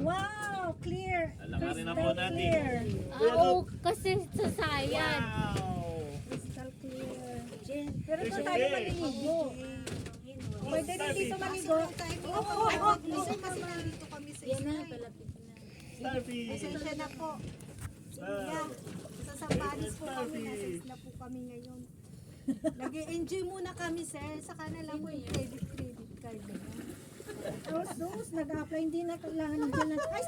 Wow, clear. Lalakarin na po Crystal natin. clear. Oo, kasi sa sayan. Wow! Crystal clear. Pero doon tayo maliligo. Pwede rin dito maligo. Oo. Kasi nandito kami sa Yan na, Isay. palapit na. Starfish! Pasensya na po. Yeah. Sa Sambales po kami, nasa isla po kami ngayon. Nag-enjoy muna kami, sir. Saka na lang po yung credit card. Those, nag-apply, hindi na kailangan dyan. Ay,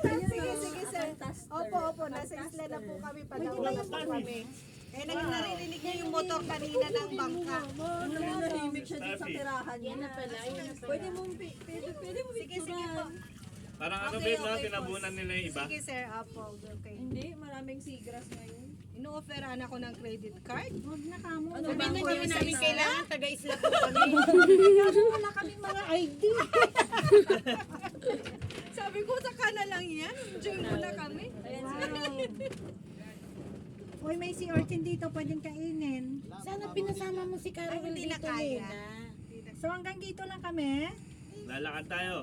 Sige, sir. Opo, nasa isla na po kami. Palawa na po kami. Eh, narinig niyo yung motor kanina ng bangka. Nahimik siya dun sa tirahan niya. Yan na pala, yan na pala. Pwede mo Sige po. Parang ano Okay, babe, no? okay, Tinabunan nila yung iba. Sige, sir. Opo, okay. Hindi, maraming seagrass ngayon. Ino-offeran ako ng credit card. Huwag na kamo. Sabihin na niyo namin kailangan taga-isla po kami. Wala kaming mga ID. Sabi ko, saka na lang yan. Enjoy muna kami. Uy, may sea urchin dito, pwedeng kainin. Sana pinasama mo si Carol Hindi na dito, kaya. Lena. So hanggang dito lang kami. Lalakad tayo.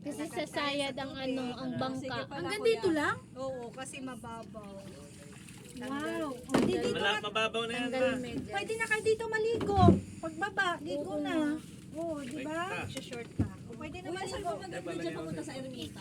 Kasi sa sayad ang ang bangka. Hanggang dito lang? Oo, kasi mababaw. Wow. O, di dito Mababaw na yan Tanggal na. medya. pwede na kayo dito maligo. Pagbaba, ligo na. Oo, di ba? Short pa. O, pwede na maligo. Maganda dyan papunta sa Ermita.